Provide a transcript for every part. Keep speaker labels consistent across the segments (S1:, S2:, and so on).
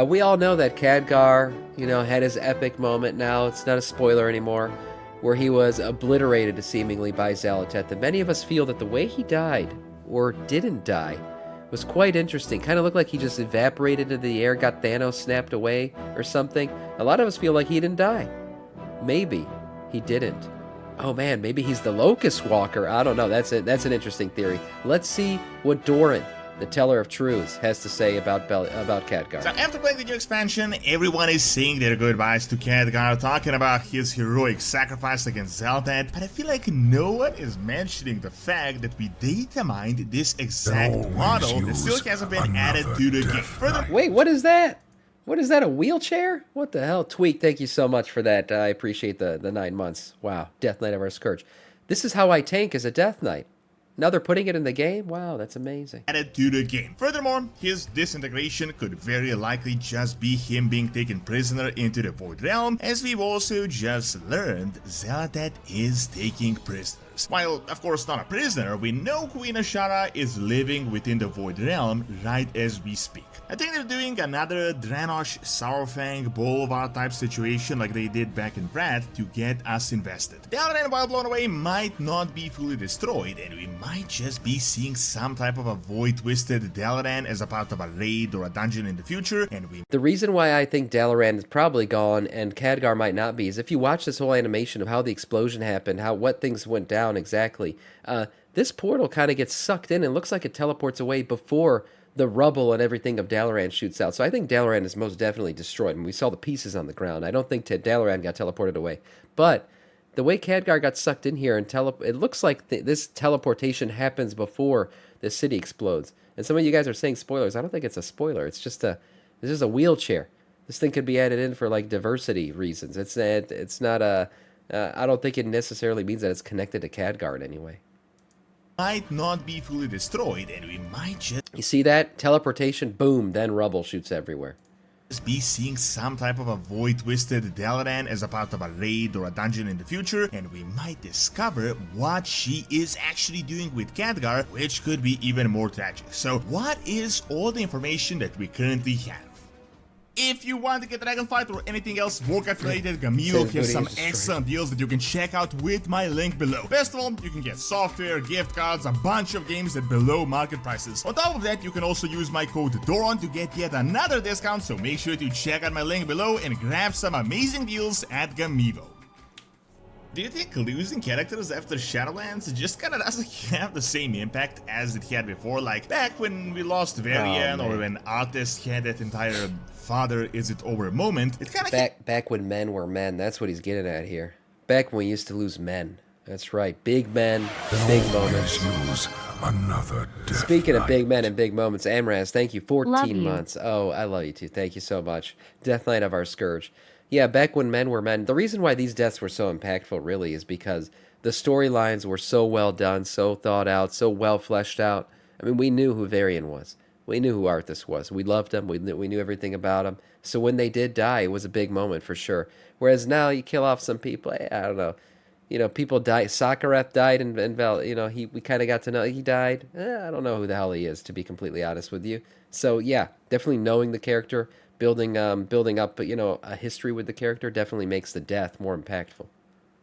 S1: We all know that Khadgar, had his epic moment now. It's not a spoiler anymore, where he was obliterated seemingly by Xal'atath. And many of us feel that the way he died, or didn't die, was quite interesting. Kind of looked like he just evaporated into the air, got Thanos snapped away or something. A lot of us feel like he didn't die. Maybe he didn't. Oh man, maybe he's the Locust Walker. I don't know. That's an interesting theory. Let's see what Doran, the Teller of Truths, has to say about Khadgar.
S2: So after playing the new expansion, everyone is saying their goodbyes to Khadgar, talking about his heroic sacrifice against Xal'atath, but I feel like no one is mentioning the fact that we data mined this exact model that still hasn't been added to the game. Further,
S1: wait, what is that? What is that, a wheelchair? What the hell? Tweak, thank you so much for that. I appreciate the 9 months. Wow, Death Knight of our Scourge. This is how I tank as a Death Knight. Now they're putting it in the game? Wow, that's amazing.
S2: Added to the game. Furthermore, his disintegration could very likely just be him being taken prisoner into the Void Realm, as we've also just learned Xal'atath is taking prisoners. While, of course, not a prisoner, we know Queen Ashara is living within the Void Realm right as we speak. I think they're doing another Dranosh, Sourfang, Bolvar type situation like they did back in Brad to get us invested. Dalaran, while blown away, might not be fully destroyed, and we might just be seeing some type of a void-twisted Dalaran as a part of a raid or a dungeon in the future, and
S1: The reason why I think Dalaran is probably gone and Khadgar might not be is if you watch this whole animation of how the explosion happened, what things went down exactly, this portal kind of gets sucked in and looks like it teleports away before the rubble and everything of Dalaran shoots out. So I think Dalaran is most definitely destroyed. And we saw the pieces on the ground. I don't think Dalaran got teleported away. But the way Khadgar got sucked in here and it looks like this teleportation happens before the city explodes. And some of you guys are saying spoilers. I don't think it's a spoiler. It's just a wheelchair. This thing could be added in for like diversity reasons. It's not a. I don't think it necessarily means that it's connected to Khadgar in any way.
S2: Might not be fully destroyed, and we might just...
S1: You see that? Teleportation, boom, then rubble shoots everywhere.
S2: Be seeing some type of a void-twisted Dalaran as a part of a raid or a dungeon in the future, and we might discover what she is actually doing with Khadgar, which could be even more tragic. So what is all the information that we currently have? If you want to get Dragonfight or anything else Warcraft related, Gamil has some excellent deals that you can check out with my link below. Best of all, you can get software, gift cards, a bunch of games at below market prices. On top of that, you can also use my code DORAN to get yet another discount, so make sure to check out my link below and grab some amazing deals at Gamivo. Do you think losing characters after Shadowlands just kinda doesn't have the same impact as it had before? Like back when we lost Varian or when Artist had that entire father is it over moment, it kinda
S1: back when men were men, that's what he's getting at here. Back when we used to lose men. That's right. Big men, big moments. Speaking of big men and big moments, Amraz, thank you. 14 months. Oh, I love you too. Thank you so much. Death Knight of our Scourge. Yeah, back when men were men. The reason why these deaths were so impactful really is because the storylines were so well done, so thought out, so well fleshed out. I mean, we knew who Varian was. We knew who Arthas was. We loved him. We knew everything about him. So when they did die, it was a big moment for sure. Whereas now you kill off some people, I don't know. People die. Sakarath died, and we kind of got to know he died. I don't know who the hell he is, to be completely honest with you. So yeah, definitely knowing the character, building up, a history with the character definitely makes the death more impactful.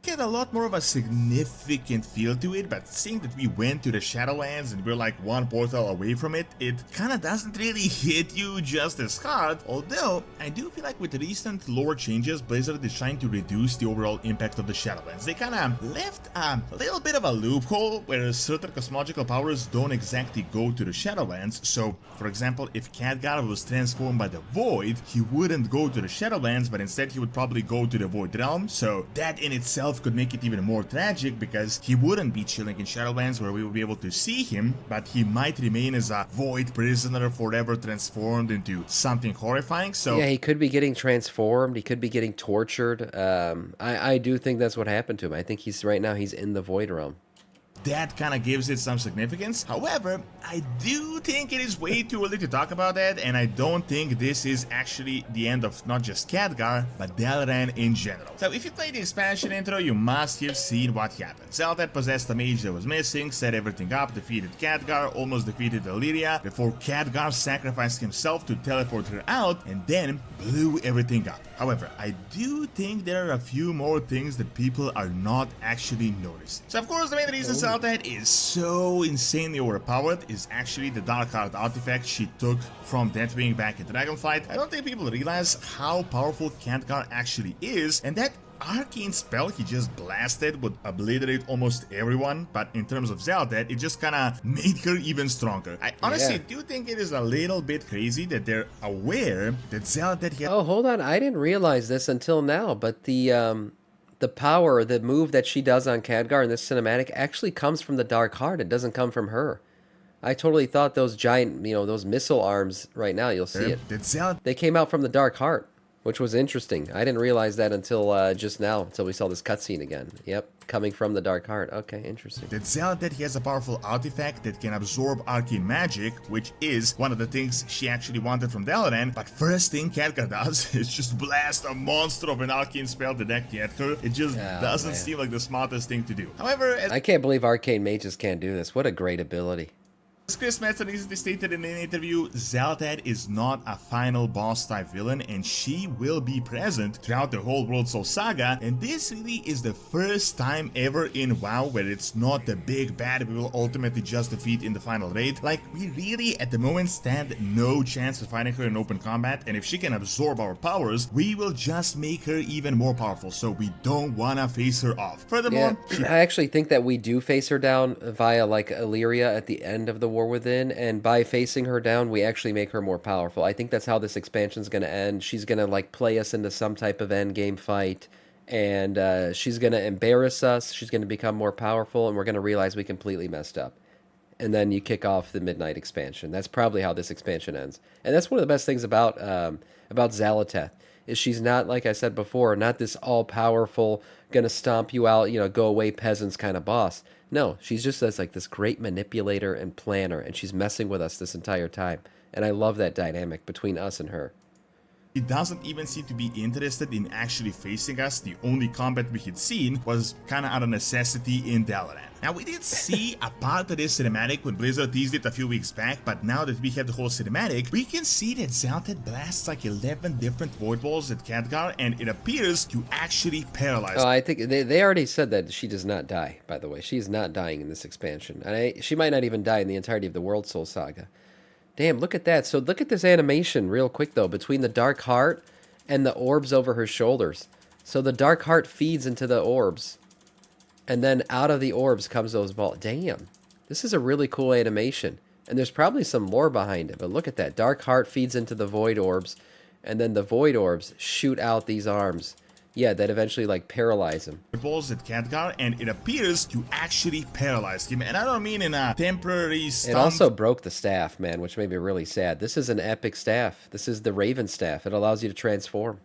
S2: Had a lot more of a significant feel to it, but seeing that we went to the Shadowlands and we're like one portal away from it, it kinda doesn't really hit you just as hard, although I do feel like with recent lore changes, Blizzard is trying to reduce the overall impact of the Shadowlands. They kinda left a little bit of a loophole where certain cosmological powers don't exactly go to the Shadowlands, so for example, if Khadgar was transformed by the Void, he wouldn't go to the Shadowlands, but instead he would probably go to the Void Realm, so that in itself could make it even more tragic because he wouldn't be chilling in Shadowlands where we would be able to see him, but he might remain as a void prisoner forever transformed into something horrifying. So
S1: yeah, he could be getting transformed, he could be getting tortured. I do think that's what happened to him. I think he's right now he's in the Void Realm.
S2: that kind of gives it some significance. However, I do think it is way too early to talk about that, and I don't think this is actually the end of not just Khadgar, but Dalaran in general. So if you played the expansion intro, you must have seen what happened. Xal'atath possessed a mage that was missing, set everything up, defeated Khadgar, almost defeated Illyria, before Khadgar sacrificed himself to teleport her out, and then blew everything up. However, I do think there are a few more things that people are not actually noticing. So of course, the main reason Xal'atath is so insanely overpowered is actually the Dark Heart artifact she took from Death Wing back in Dragonflight. I don't think people realize how powerful Khadgar actually is, and that arcane spell he just blasted would obliterate almost everyone, but in terms of Xal'atath, it just kinda made her even stronger. I honestly do think it is a little bit crazy that they're aware that Xal'atath has—
S1: Oh, hold on. I didn't realize this until now, but the power, the move that she does on Khadgar in this cinematic actually comes from the Dark Heart. It doesn't come from her. I totally thought those giant, those missile arms right now, you'll see it. They came out from the Dark Heart, which was interesting. I didn't realize that until just now, until we saw this cutscene again. Yep, coming from the Dark Heart. Okay, interesting.
S2: That Xal'atath has a powerful artifact that can absorb arcane magic, which is one of the things she actually wanted from Dalaran. But first thing Khadgar does is just blast a monster of an arcane spell directly at her. It just doesn't seem like the smartest thing to do. However,
S1: I can't believe arcane mages can't do this. What a great ability.
S2: As Chris Metzen recently stated in an interview, Xal'atath is not a final boss type villain, and she will be present throughout the whole World Soul saga, and this really is the first time ever in WoW where it's not the big bad we will ultimately just defeat in the final raid. Like, we really at the moment stand no chance of fighting her in open combat, and if she can absorb our powers, we will just make her even more powerful, so we don't wanna face her off. Furthermore,
S1: I actually think that we do face her down via like Illyria at the end of the War Within, and by facing her down, we actually make her more powerful. I think that's how this expansion's going to end. She's going to like play us into some type of end game fight, and she's going to embarrass us. She's going to become more powerful, and we're going to realize we completely messed up. And then you kick off the Midnight expansion. That's probably how this expansion ends. And that's one of the best things about Xal'atath, is she's not, like I said before, not this all-powerful, gonna stomp you out, go away peasants kind of boss. No, she's just this great manipulator and planner, and she's messing with us this entire time. And I love that dynamic between us and her.
S2: He doesn't even seem to be interested in actually facing us. The only combat we had seen was kinda out of necessity in Dalaran. Now, we did see a part of this cinematic when Blizzard teased it a few weeks back, but now that we have the whole cinematic, we can see that Xal'atath blasts like 11 different void balls at Khadgar, and it appears to actually paralyze.
S1: Oh, I think they already said that she does not die, by the way. She is not dying in this expansion. And she might not even die in the entirety of the World Soul saga. Damn, look at that. So look at this animation real quick, though, between the Dark Heart and the orbs over her shoulders. So the Dark Heart feeds into the orbs, and then out of the orbs comes those balls. Damn, this is a really cool animation. And there's probably some lore behind it, but look at that. Dark Heart feeds into the Void Orbs, and then the Void Orbs shoot out these arms. Yeah, that eventually like paralyze him.
S2: Balls at Khadgar, and it appears to actually paralyze him. And I don't mean in a temporary stun.
S1: It also broke the staff, man, which made me really sad. This is an epic staff. This is the Raven staff. It allows you to transform.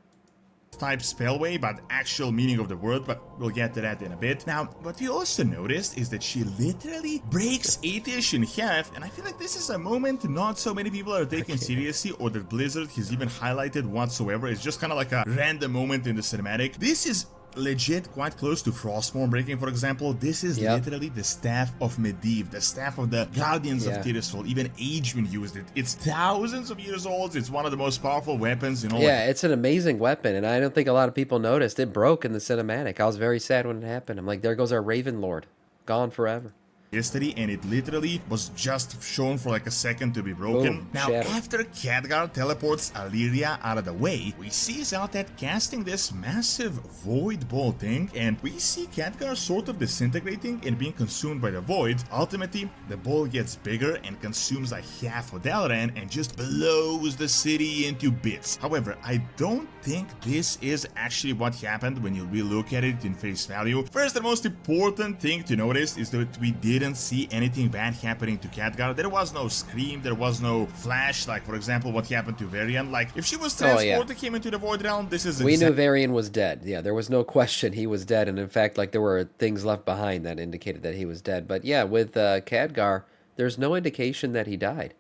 S2: Type spellway, but actual meaning of the word, but we'll get to that in a bit. Now, what we also noticed is that she literally breaks Aetish in half, and I feel like this is a moment not so many people are taking seriously, or that Blizzard has even highlighted whatsoever. It's just kind of like a random moment in the cinematic. This is legit quite close to Frostmourne breaking, for example. This is literally the staff of Medivh, the staff of the Guardians of Tirisfal. Even Ageman used it. It's thousands of years old. It's one of the most powerful weapons in all.
S1: Yeah, it's an amazing weapon, and I don't think a lot of people noticed. It broke in the cinematic. I was very sad when it happened. I'm like, there goes our Raven Lord. Gone forever.
S2: History, and it literally was just shown for like a second to be broken.
S1: Boom,
S2: now,
S1: shattered.
S2: after Khadgar teleports Illyria out of the way, we see Xal'atath casting this massive void ball thing, and we see Khadgar sort of disintegrating and being consumed by the void. Ultimately, the ball gets bigger and consumes like half of Dalaran and just blows the city into bits. However, I don't think this is actually what happened when you relook at it in face value. First, the most important thing to notice is that we didn't didn't see anything bad happening to Khadgar. There was no scream, there was no flash, like for example what happened to Varian. Like if she was transported him into the Void Realm, this is
S1: we knew Varian was dead. Yeah, there was no question he was dead, and in fact, like there were things left behind that indicated that he was dead. But yeah, with Khadgar, there's no indication that he died.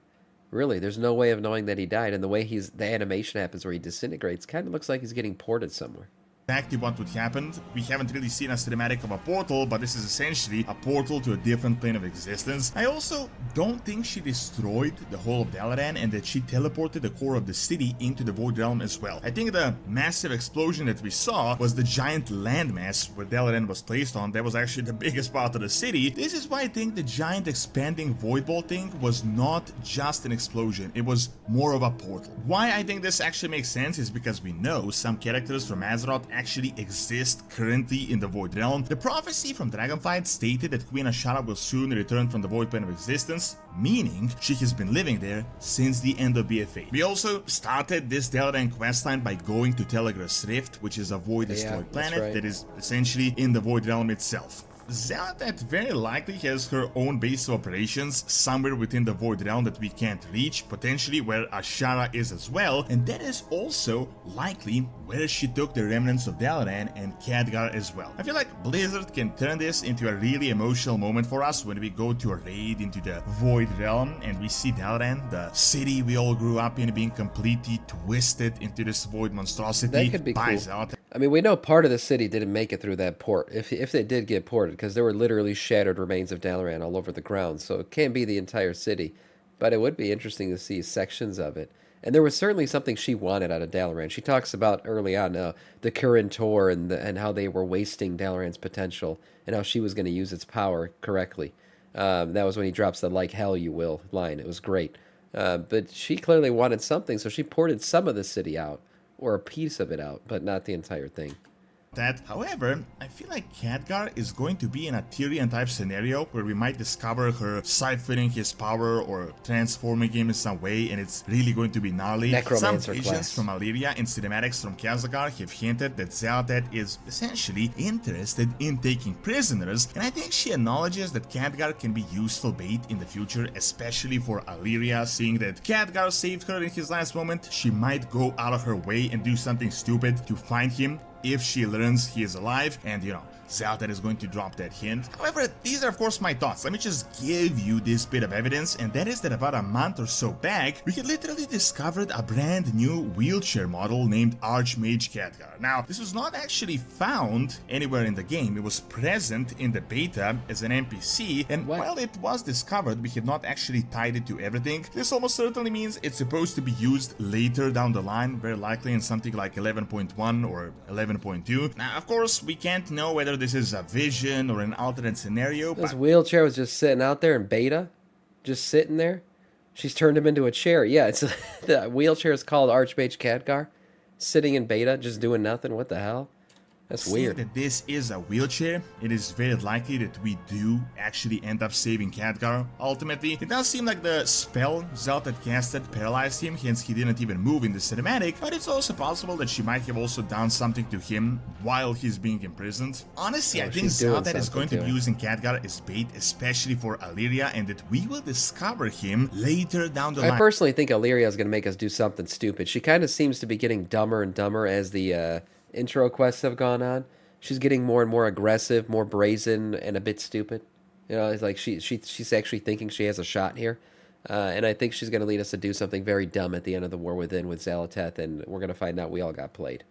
S1: Really, there's no way of knowing that he died, and the way the animation happens where he disintegrates kind of looks like he's getting ported somewhere.
S2: Exactly what would happen. We haven't really seen a cinematic of a portal, but this is essentially a portal to a different plane of existence. I also don't think she destroyed the whole of Dalaran and that she teleported the core of the city into the Void Realm as well. I think the massive explosion that we saw was the giant landmass where Dalaran was placed on. That was actually the biggest part of the city. This is why I think the giant expanding void ball thing was not just an explosion, it was more of a portal. Why I think this actually makes sense is because we know some characters from Azeroth actually exist currently in the Void Realm. The prophecy from Dragonflight stated that Queen Ashara will soon return from the Void Plane of Existence, meaning she has been living there since the end of BFA. We also started this Dalaran questline by going to Telegra's Rift, which is a void destroyed planet that is essentially in the Void Realm itself. Xal'atath very likely has her own base of operations somewhere within the Void Realm that we can't reach, potentially where Ashara is as well, and that is also likely where she took the remnants of Dalaran and Khadgar as well. I feel like Blizzard can turn this into a really emotional moment for us when we go to a raid into the Void Realm and we see Dalaran, the city we all grew up in, being completely twisted into this void monstrosity.
S1: That could be
S2: by
S1: cool.
S2: Xal'atath.
S1: I mean, we know part of the city didn't make it through that port, if they did get ported, because there were literally shattered remains of Dalaran all over the ground, so it can't be the entire city. But it would be interesting to see sections of it. And there was certainly something she wanted out of Dalaran. She talks about early on the Kirin Tor and how they were wasting Dalaran's potential and how she was going to use its power correctly. That was when he drops the "like hell you will" line. It was great. But she clearly wanted something, so she ported some of the city out, or a piece of it out, but not the entire thing.
S2: However, I feel like Khadgar is going to be in a Tyrion type scenario where we might discover her siphoning his power or transforming him in some way, and it's really going to be gnarly. Some visions from Illyria and cinematics from Khadgar have hinted that Xal'atath is essentially interested in taking prisoners, and I think she acknowledges that Khadgar can be useful bait in the future, especially for Illyria. Seeing that Khadgar saved her in his last moment, she might go out of her way and do something stupid to find him if she learns he is alive, and Xal'atath is going to drop that hint. However, these are of course my thoughts. Let me just give you this bit of evidence, and that is that about a month or so back, we had literally discovered a brand new wheelchair model named Archmage Khadgar. Now, this was not actually found anywhere in the game. It was present in the beta as an NPC, and while it was discovered, we had not actually tied it to everything. This almost certainly means it's supposed to be used later down the line, very likely in something like 11.1 or 11.2. Now, of course, we can't know whether this is a vision or an alternate scenario.
S1: This wheelchair was just sitting out there in beta, just sitting there. She's turned him into a chair. Yeah, it's the wheelchair is called Archmage Khadgar, sitting in beta, just doing nothing. What the hell? That's weird.
S2: That this is a wheelchair, it is very likely that we do actually end up saving Khadgar. Ultimately, it does seem like the spell Xal'atath casted paralyzed him, hence he didn't even move in the cinematic, but it's also possible that she might have also done something to him while he's being imprisoned. Honestly, I think Xal'atath is going to be using Khadgar as bait, especially for Illyria, and that we will discover him later down the line.
S1: I personally think Illyria is going to make us do something stupid. She kind of seems to be getting dumber and dumber as the intro quests have gone on. She's getting more and more aggressive, more brazen, and a bit stupid. It's like she's actually thinking she has a shot here. And I think she's going to lead us to do something very dumb at the end of the War Within with Xal'atath, and we're going to find out we all got played.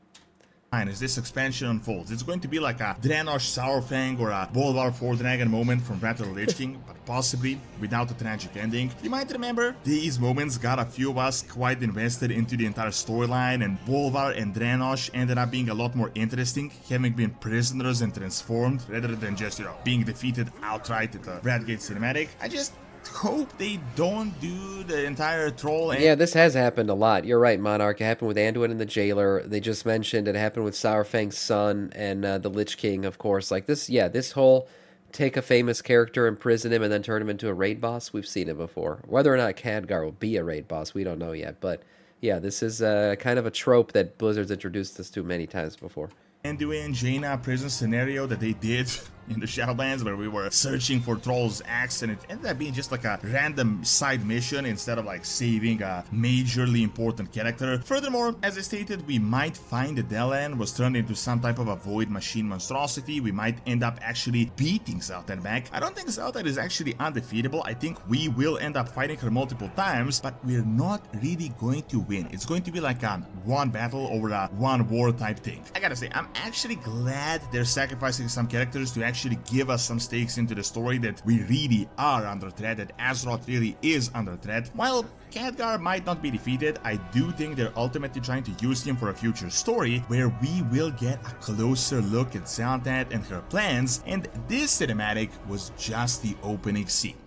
S2: As this expansion unfolds, it's going to be like a Dranosh Sourfang or a Bolvar 4 Dragon moment from Wrath of the Lich King, but possibly without a tragic ending. You might remember, these moments got a few of us quite invested into the entire storyline, and Bolvar and Dranosh ended up being a lot more interesting, having been prisoners and transformed, rather than just, being defeated outright at the Radgate cinematic. I just hope they don't do the entire troll.
S1: Yeah, this has happened a lot. You're right, Monarch. It happened with Anduin and the Jailer. They just mentioned it happened with Sourfang's son and the Lich King, of course. Like this, yeah, this whole take a famous character, imprison him, and then turn him into a raid boss. We've seen it before. Whether or not Khadgar will be a raid boss, we don't know yet. But yeah, this is kind of a trope that Blizzard's introduced us to many times before.
S2: Anduin and Jaina prison scenario that they did in the Shadowlands, where we were searching for Troll's axe, and it ended up being just like a random side mission instead of like saving a majorly important character. Furthermore, as I stated, we might find the Delan was turned into some type of a void machine monstrosity. We might end up actually beating Xal'atath back. I don't think Xal'atath is actually undefeatable. I think we will end up fighting her multiple times, but we're not really going to win. It's going to be like a one battle over a one war type thing. I gotta say, I'm actually glad they're sacrificing some characters to actually give us some stakes into the story, that we really are under threat, that Azeroth really is under threat. While Khadgar might not be defeated, I do think they're ultimately trying to use him for a future story where we will get a closer look at Xal'atath and her plans, and this cinematic was just the opening scene.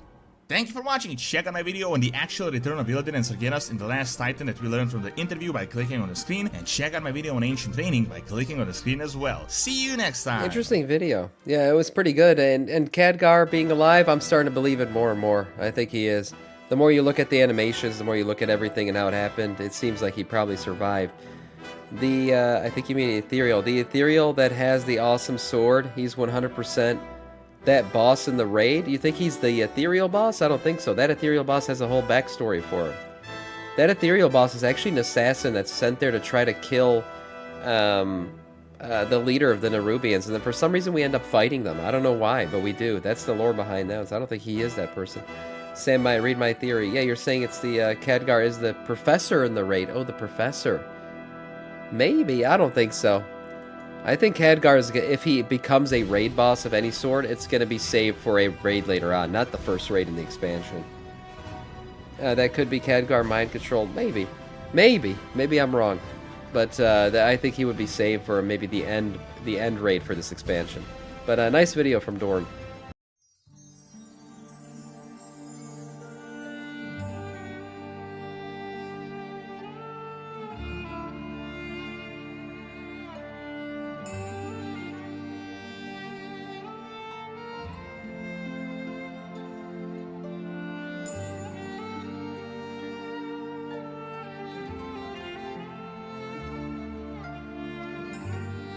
S2: Thank you for watching. Check out my video on the actual return of Illidan and Sargeras in The Last Titan that we learned from the interview by clicking on the screen, and check out my video on Ancient Training by clicking on the screen as well. See you next time!
S1: Interesting video. Yeah, it was pretty good, and Khadgar being alive, I'm starting to believe it more and more. I think he is. The more you look at the animations, the more you look at everything and how it happened, it seems like he probably survived. I think you mean the Ethereal. The Ethereal that has the awesome sword, he's 100% that boss in the raid. You think he's the Ethereal boss? I don't think so. That Ethereal boss has a whole backstory for him. That Ethereal boss is actually an assassin that's sent there to try to kill the leader of the Nerubians, and then for some reason we end up fighting them. I don't know why, but we do. That's the lore behind that. So I don't think he is that person. Sam might read my theory. Yeah, you're saying it's the Khadgar is the professor in the raid. Oh, the professor. Maybe. I don't think so. I think Khadgar is, if he becomes a raid boss of any sort, it's going to be saved for a raid later on, not the first raid in the expansion. That could be Khadgar mind controlled. Maybe. Maybe I'm wrong. But I think he would be saved for maybe the end raid for this expansion. But a nice video from Dorn.